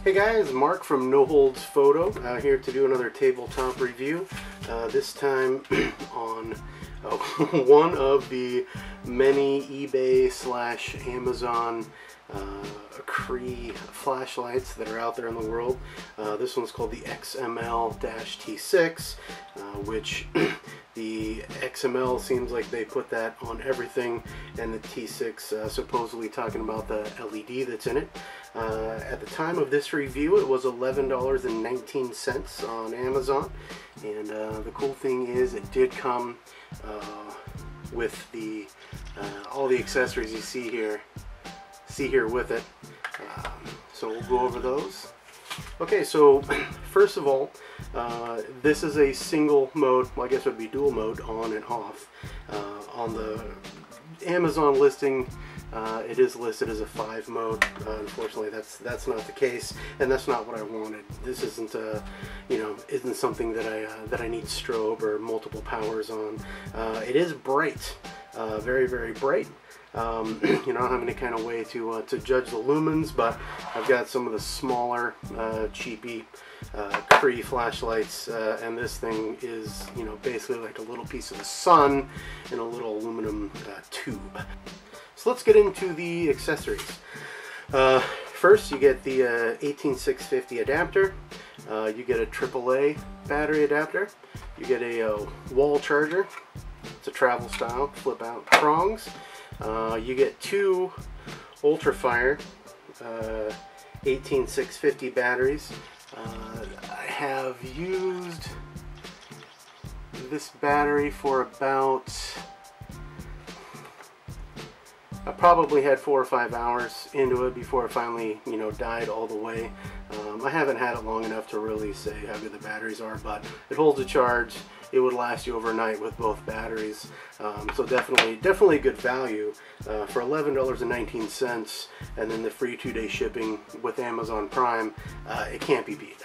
Hey guys, Mark from No Holds Photo here to do another tabletop review. This time on one of the many eBay / Amazon CREE flashlights that are out there in the world. This one's called the XML-T6, which the XML seems like they put that on everything, and the T6 supposedly talking about the LED that's in it. At the time of this review, it was $11.19 on Amazon, and the cool thing is it did come with the all the accessories you see here with it. So we'll go over those. Okay, so first of all, this is a single mode, well, I guess it would be dual mode, on and off. On the Amazon listing, it is listed as a 5 mode. Unfortunately, that's not the case, and that's not what I wanted. This isn't isn't something that I need strobe or multiple powers on. It is bright, very, very bright. I don't have any kind of way to judge the lumens, but I've got some of the smaller, cheapy CREE flashlights, and this thing is, basically like a little piece of the sun in a little aluminum tube. So let's get into the accessories. First, you get the 18650 adapter. You get a AAA battery adapter. You get a wall charger. It's a travel style, flip out prongs. You get 2 UltraFire 18650 batteries. I have used this battery for about, I probably had 4 or 5 hours into it before it finally, died all the way. I haven't had it long enough to really say how good the batteries are, but it holds a charge. It would last you overnight with both batteries. So definitely good value for $11.19, and then the free 2-day shipping with Amazon Prime. It can't be beat.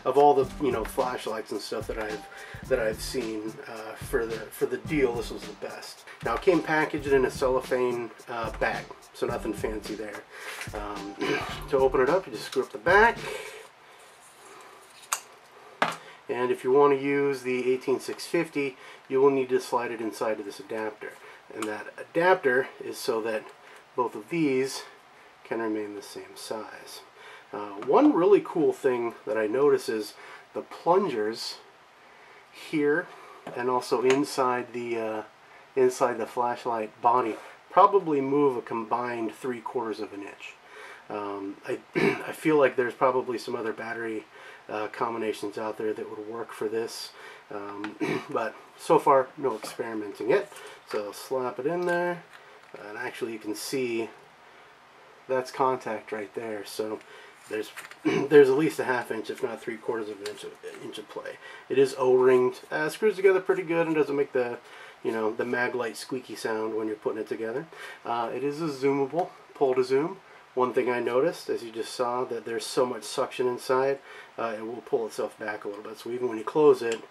Of all the flashlights and stuff that I've seen, for the deal, this was the best. Now, it came packaged in a cellophane bag, so nothing fancy there. To open it up, you just screw up the back. And if you want to use the 18650, you will need to slide it inside of this adapter. And that adapter is so that both of these can remain the same size. One really cool thing that I notice is the plungers here and also inside the flashlight body probably move a combined 3/4 of an inch. I feel like there's probably some other battery combinations out there that would work for this, but so far no experimenting yet. So slap it in there, and actually you can see that's contact right there. So there's at least a 1/2 inch, if not 3/4 of an inch of play. It is O-ringed, screws together pretty good, and doesn't make the the Maglite squeaky sound when you're putting it together. It is a zoomable, pull to zoom. One thing I noticed, as you just saw, that there's so much suction inside, it will pull itself back a little bit. So even when you close it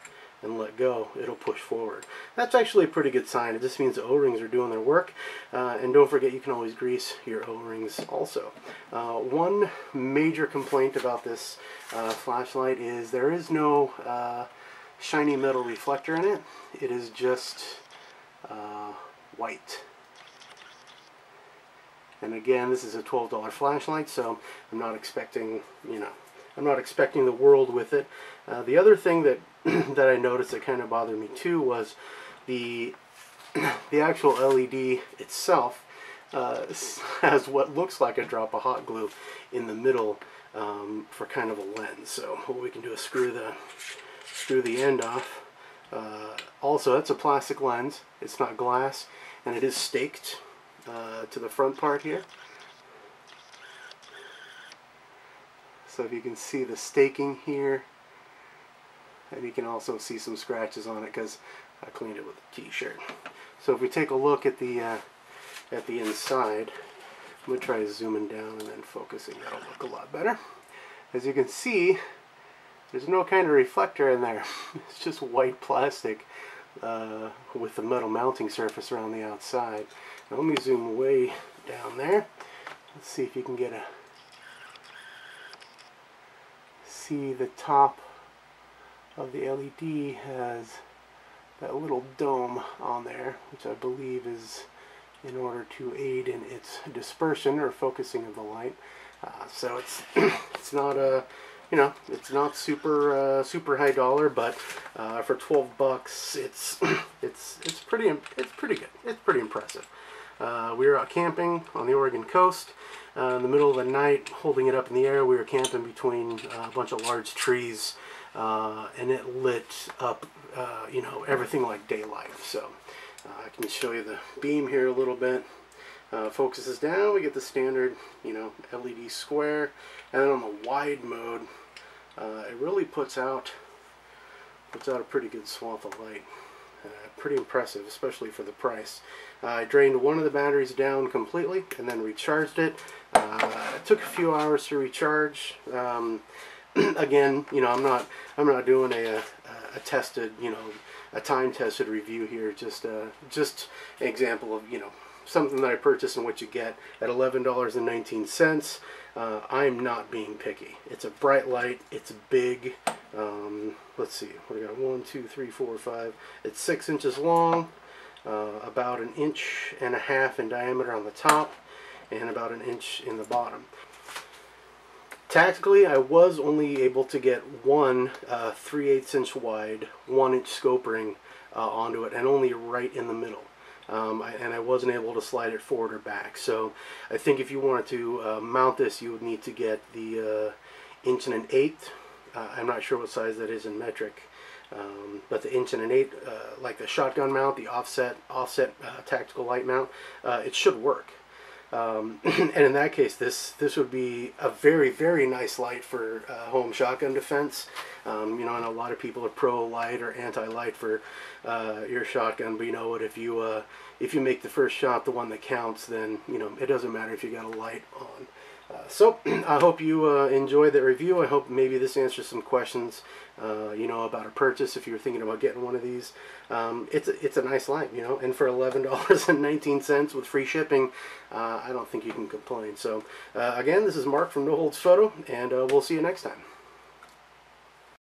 and let go, it'll push forward. That's actually a pretty good sign. It just means the O-rings are doing their work. And don't forget, you can always grease your O-rings also. One major complaint about this flashlight is there is no shiny metal reflector in it. It is just white. And again, this is a $12 flashlight, so I'm not expecting, I'm not expecting the world with it. The other thing that that I noticed that kind of bothered me too was the actual LED itself has what looks like a drop of hot glue in the middle for kind of a lens. So what we can do is screw the end off. Also, it's a plastic lens. It's not glass, and it is staked to the front part here. So if you can see the staking here, and you can also see some scratches on it because I cleaned it with a t-shirt. So if we take a look at the inside, I'm going to try zooming down and then focusing. That'll look a lot better. As you can see, there's no kind of reflector in there. It's just white plastic with the metal mounting surface around the outside. Now let me zoom way down there. Let's see if you can get see the top of the LED has that little dome on there, which I believe is in order to aid in its dispersion or focusing of the light. So it's it's not a it's not super high dollar, but for 12 bucks, it's pretty good. It's pretty impressive. We were out camping on the Oregon coast in the middle of the night, holding it up in the air. We were camping between a bunch of large trees, and it lit up everything like daylight. So I can show you the beam here a little bit. Focuses down, we get the standard LED square, and then on the wide mode, it really puts out a pretty good swath of light. Pretty impressive, especially for the price. I drained one of the batteries down completely and then recharged it. It took a few hours to recharge. Again, I'm not doing a tested, a time tested review here. Just an example of something that I purchased and what you get at $11.19. I'm not being picky. It's a bright light. It's big. Let's see. We got 1, 2, 3, 4, 5. It's 6 inches long, about 1.5 inches in diameter on the top, and about 1 inch in the bottom. Tactically, I was only able to get one 3/8 inch wide, 1 inch scope ring onto it, and only right in the middle. And I wasn't able to slide it forward or back. So I think if you wanted to mount this, you would need to get the 1 1/8 inches. I'm not sure what size that is in metric, but the 1 1/8 inches, like the shotgun mount, the offset tactical light mount, it should work. And in that case, this would be a very nice light for home shotgun defense. I know a lot of people are pro light or anti light for your shotgun, but you know what? If you make the first shot the one that counts, then it doesn't matter if you got a light on. So I hope you enjoyed the review. I hope maybe this answers some questions, about a purchase if you're thinking about getting one of these. It's a nice light, and for $11.19 with free shipping, I don't think you can complain. So again, this is Mark from No Holds Photo, and we'll see you next time.